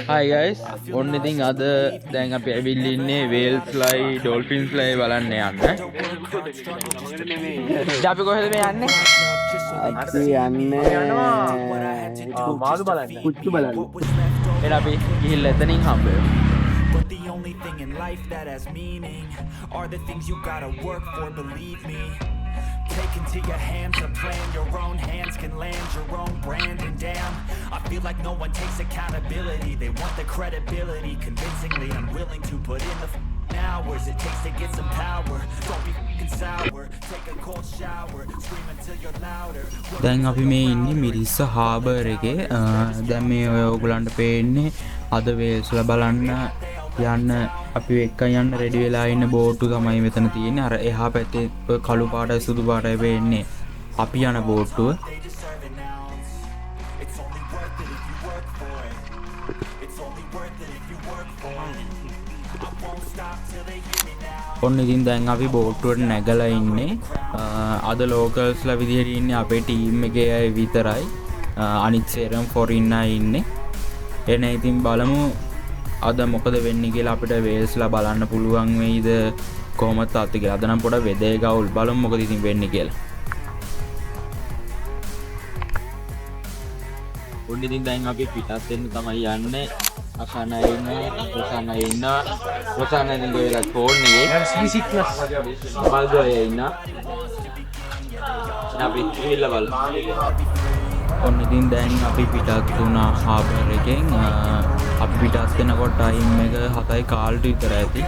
Hi guys, ඔන්න ඉතින් අද දැන් අපි ඇවිල්ලා ඉන්නේ වේල්ස්ලයි ඩොල්ෆින්ස්ලයි බලන්න යන්න. අපි කොහෙද මේ යන්නේ? අපි යන්නේ මාළු බලන්න. කුච්චු බලන්න. එහෙනම් අපි ගිහිල්ලා එතනින් හම්බ වෙමු. But the only thing in life that has meaning are the things you gotta work for, believe me. Take into your hands a plan, your own hands can land your own brand. And damn, I feel like no one takes accountability. They want the credibility, convincingly unwilling to put in the hours it takes to get some power. Don't be f***ing sour, take a cold shower, scream until you're louder. දැන් අපි මේ ඉන්නේ Mirissa harbour එකේ. දැන් මේ ඔයගොල්ලන්ට පේන්නේ අද වේල්ස්ලා බලන්න යන්න අපි එක්ක යන්න රෙඩි වෙලා ඉන්න බෝට්ටු තමයි මෙතන තියෙන්නේ. අර එහා පැත්තේ කළු පාටයි සුදු පාටයි වෙන්නේ අපි යන බෝට්ටුව. ඔන්න ඉතින් දැන් අපි බෝට්ටුවට නැගලා ඉන්නේ. අද ලෝකල්ස්ලා විදිහට ඉන්නේ අපේ ටීම් එකේ අය විතරයි. අනිත් සේරම ෆොරින් අය ඉන්නේ. එන ඉතින් බලමු අද මොකද වෙන්නේ කියලා. අපිට වේල්ස්ලා බලන්න පුළුවන් වෙයිද කොහොමද තාත්ත කියලා. අද නම් පොඩ වෙදේ ගවුල් බලමු මොකද ඉතින් වෙන්නේ කියලා. ඔන්න ඉතින් දැන් අපි පිටත් වෙන්න තමයි යන්නේ. අසන ඉන්න රොසන ඉන්න ගිහලා ෆෝන් එකේ C6 බල්දෝයේ ඉන්න. අපි ගිහලා බලමු. ඔන්න ඉතින් දැන් අපි පිටත් වුණා හාබර් එකෙන්. අපි පිටත් වෙනකොට ටයිම් එක 7යි කාල්ට විතර ඇති.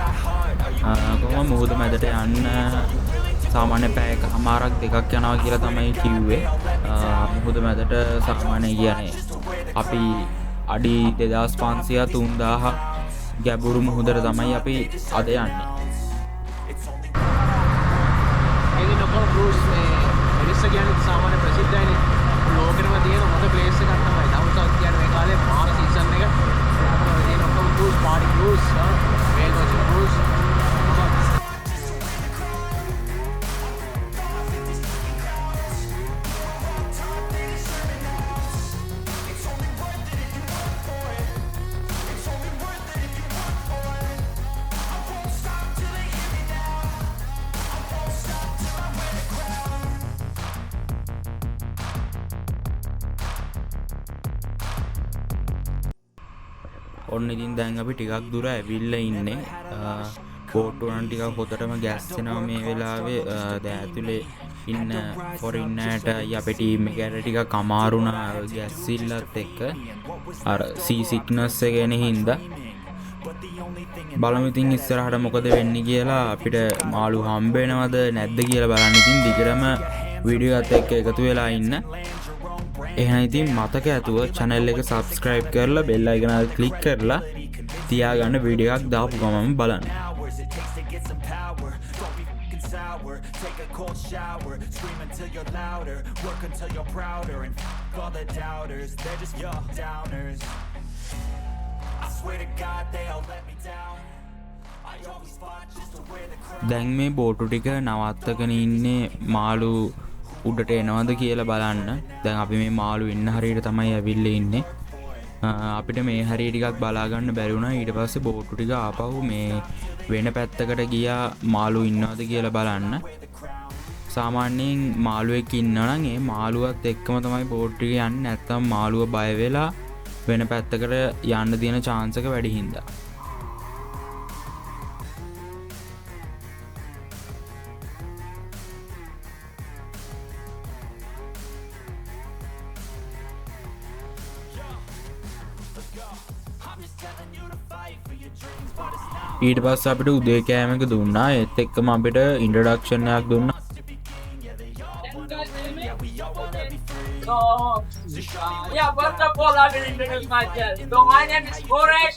කොහොම මුහුද මැදට යන්න සාමාන්‍ය පැයක හමාරක් දෙකක් යනවා කියලා තමයි කිව්වේ. මුහුද මැදට සාමාන්‍ය කියන්නේ අපි අඩි 2500 3000 ගැඹුරු මුහුදට තමයි අපි අද යන්නේ. ඒක නෝකල් ක්‍රූස් මේ මිරිස්ස කියන්නේ සාමාන්‍ය ප්‍රසිද්ධයිනේ. ලෝකෙම තියෙන හොඳ ප්ලේස් එකක් තමයි. ඩවුන් සවුත් කියන්නේ මේ කාලේ මාර සීසන් එක. ඒ නෝකල් ක්‍රූස් පාටි ක්‍රූස් වේල් වොචින් ක්‍රූස් ඔන්න ඉතින් දැන් අපි ටිකක් දුර ඇවිල්ලා ඉන්නේ. බෝට්ටුව නම් ටිකක් හොතටම ගැස්සෙනවා මේ වෙලාවේ. දැන් ඇතුලේ ඉන්න ෆොරින් අයට අපේ ටීම් එකට ටිකක් අමාරුණා ගැස්සිල්ලත් එක්ක. අර සී සිග්නස් එක එන හින්දා. බලමු ඉතින් ඉස්සරහට මොකද වෙන්නේ කියලා. අපිට මාළු හම්බ වෙනවද නැද්ද කියලා බලන්න ඉතින් දිගටම වීඩියෝ එකත් එක්ක එකතු වෙලා ඉන්න. එහෙනම් ඉතින් මතක ඇතුව channel එක subscribe කරලා bell icon එක click කරලා තියාගන්න වීඩියෝ එකක් දාපු ගමන් බලන්න. Take a cold shower, scream until you're louder, work until you're prouder, and all the doubters, they're just your downers. I swear to God they all let me down. I always fought just to wear the crown. දැන් මේ බෝටු ටික නවත්තගෙන ඉන්නේ මාළු උඩට එනවද කියලා බලන්න. දැන් අපි මේ මාළු ඉන්න හරියට තමයි ඇවිල්ලා ඉන්නේ. අපිට මේ හරිය ටිකක් බලා ගන්න බැරි වුණා. ඊට පස්සේ බෝටු ටික ආපහු මේ වෙන පැත්තකට ගියා මාළු ඉන්නවද කියලා බලන්න. සාමාන්‍යයෙන් මාළුවෙක් ඉන්නවා නම් ඒ මාළුවත් එක්කම තමයි බෝට් එක යන්නේ. නැත්තම් මාළුව බය වෙලා වෙන පැත්තකට යන්න තියෙන chance එක වැඩි හින්දා. ඊට පස්සේ අපිට උදේ කෑමක දුන්නා. ඒත් එක්කම අපිට ඉන්ට්‍රොඩක්ෂන් එකක් දුන්නා. So, first of all, I will introduce myself. So, my name is Koresh.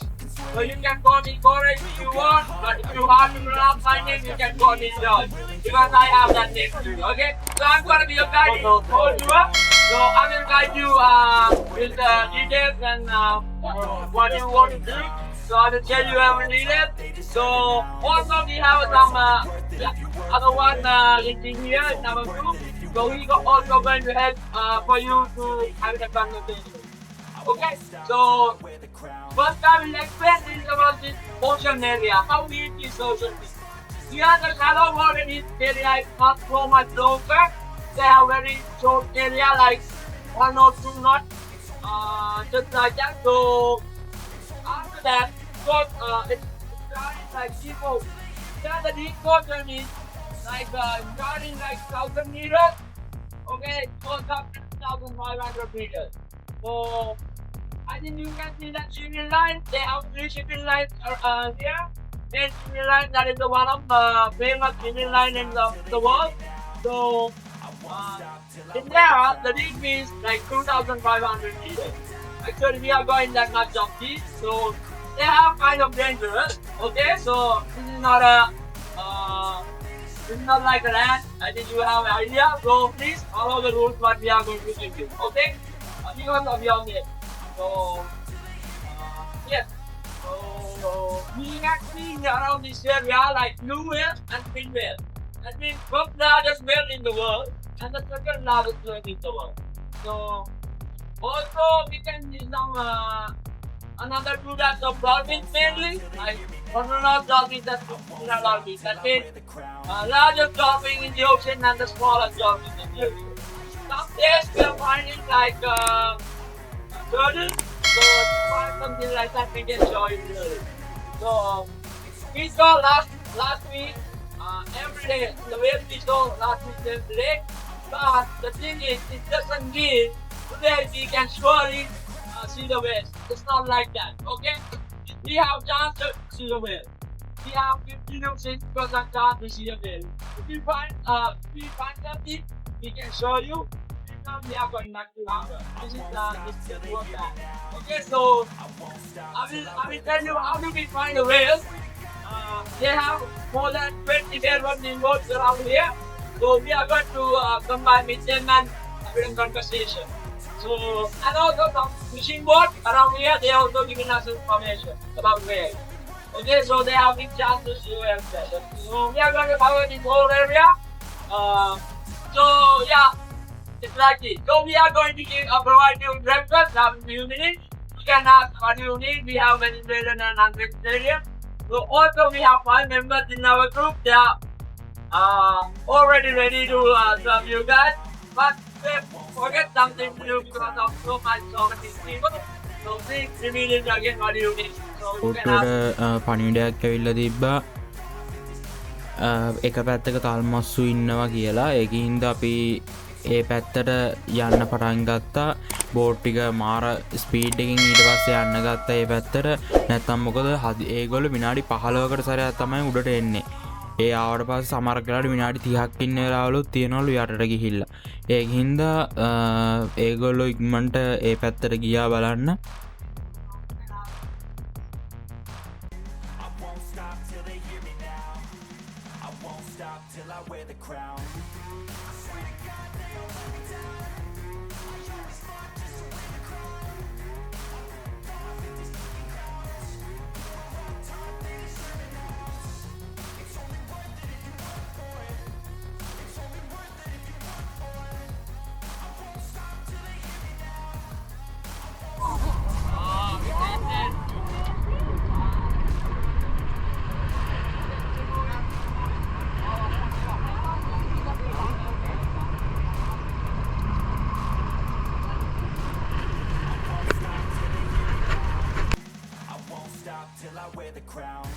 So, you can call me Koresh if you want, but if you have to pronounce my name, you can call me John, because I have that name too, okay? So, I'm going to be your guide for whole tour. So, I will guide you with the details and what you want to do. So, I will tell you every detail. So, also we have some other one in here in our group. So, we are also going to help for you to have a conversation. Okay, so first I will explain this about this ocean area. How we eat this ocean fish. Here the shallow water in this area is not so much longer. They have very short area like 1 or 2 knots, just like that. So after that, it's starting like deeper. Then the deep water is like starting like 1,000 meters. Okay, it goes up to 1,500 meters. So I think you can see that shipping line. They have 3 shipping lines here. Main shipping line, that is the one of the famous shipping line in the world. So in there, the deep is like 2,500 meters. Actually, we are going that much of deep, so they are kind of dangerous. Okay, so this is not like a land. I think you have an idea. So please follow the rules what we are going to give you. Okay, because of your name. So yes. So we actually around this area like blue whale and pin whale. That means first largest whale in the world and the second largest whale in the world. So also we can see some another two types of dolphins mainly, like Cononous dolphins and Tuna dolphins. That means largest dolphin in the ocean and the smallest dolphin in the ocean. Some days we are finding like turtles. So find something like that we can show you later. So we saw last week every day the whale we saw last week every day. But the thing is, it doesn't mean today we can surely see the whales. It's not like that. Okay, we have chance to see the whale. We have 50 to 60% chance to see the whale. If we find something, we can show you. We are going back to harbor. This is what that. Okay, so I will tell you how do we find the whales. They have more than 20 whale boats around here. So we are going to combine with them and have a conversation. So and also some fishing boat around here. They are also giving us information about whales. Okay, so they have big chance to see whales there. So we are going to cover this whole area. So yeah. It's like this. So we are going to provide you breakfast in a few minutes. You can ask what you need. We have vegetarian and non-vegetarian. So also we have 5 members in our group. They are already ready to serve you guys. But they forget something to do because of so many people. So please immediately again what you need. So you can ask. පණිවිඩයක් ඇවිල්ලා තිබ්බා එක පැත්තක තල්මස්සු ඉන්නවා කියලා. ඒකින්ද අපි ඒ පැත්තට යන්න පටන් ගත්තා. බෝට් ටික මාර ස්පීඩ් එකකින් ඊට පස්සේ යන්න ගත්තා ඒ පැත්තට. නැත්තම් මොකද ඒගොල්ලෝ විනාඩි 15කට සැරයක් තමයි උඩට එන්නේ. ඒ ආවට පස්සේ සමහර වෙලාවට විනාඩි 30ක් ඉන්න වෙලාවලුත් තියනවලු යටට ගිහිල්ලා. ඒකින්ද ඒගොල්ලෝ ඉක්මනට ඒ පැත්තට ගියා බලන්න. Till I wear the crown.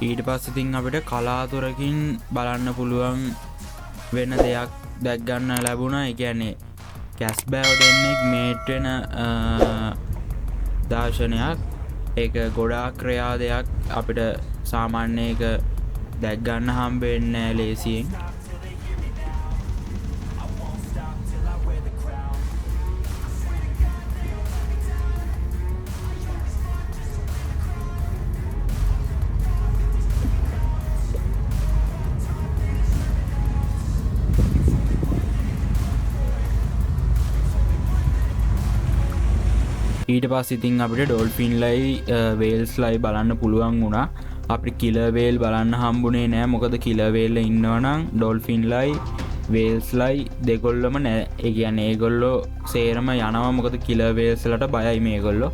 ඊට පස්සේ ඉතින් අපිට කලාතුරකින් බලන්න පුළුවන් වෙන දෙයක් දැක් ගන්න ලැබුණා. ඒ කියන්නේ කැස්බෑව දෙන්නෙක් මේට් වෙන දාර්ශනයක්. ඒක ගොඩාක් ක්‍රියා දෙයක් අපිට සාමාන්‍ය එක දැක් ගන්න හම්බ වෙන්නේ නැහැ ලේසියෙන්. ඊට පස්සේ ඉතින් අපිට ඩොල්ෆින්ලයි වේල්ස්ලයි බලන්න පුළුවන් වුණා. අපිට කිලර් වේල් බලන්න හම්බුනේ නෑ. මොකද කිලර් වේල් ඉන්නවනම් ඩොල්ෆින්ලයි වේල්ස්ලයි දෙගොල්ලම නෑ. ඒ කියන්නේ ඒගොල්ලෝ සේරම යනවා. මොකද කිලර් වේල්ස්ලට බයයි මේගොල්ලෝ.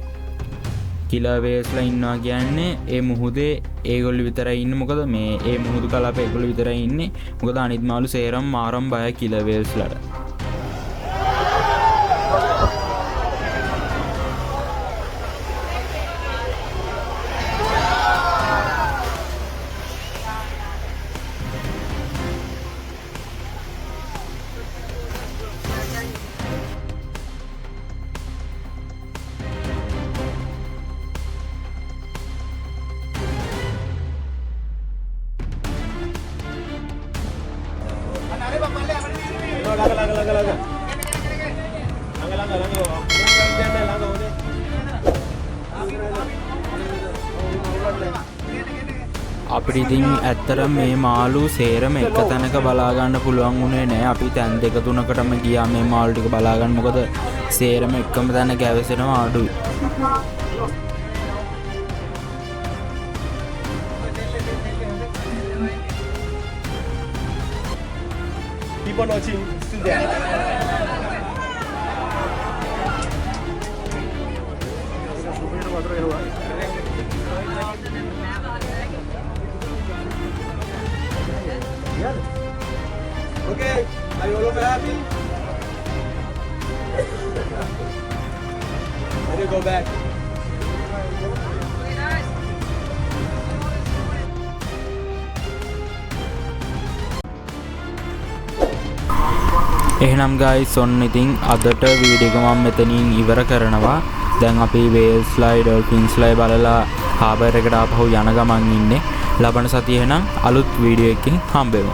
කිලර් වේල්ස්ලා ඉන්නවා කියන්නේ ඒ මුහුදේ ඒගොල්ලෝ විතරයි ඉන්නේ. මොකද මේ ඒ මුහුදු කලාපේ ඒගොල්ලෝ විතරයි ඉන්නේ. මොකද අනිත් මාළු සේරම මාරම් බයයි කිලර් වේල්ස්ලට. අපිට ඉතින් ඇත්තට මේ මාළු සේරම එක තැනක බලාගන්න පුළුවන් වුණේ නෑ. අපි තැන් දෙක තුනකටම ගියා මේ මාළු ටික බලාගන්න. මොකද සේරම එකම තැන ගැවසෙනවා අඩුයි. Keep on watching, still there. Okay, are you all over happy? Let me go back. එහෙනම් ගයිස් ඔන්න ඉතින් අදට වීඩියෝ එක මම මෙතනින් ඉවර කරනවා. දැන් අපි වේල්ස්ලයි ඩොල්ෆින්ස්ලයි බලලා හාබර් එකට ආපහු යන ගමන් ඉන්නේ. ලබන සතියේ නම් අලුත් වීඩියෝ එකකින් හම්බෙමු.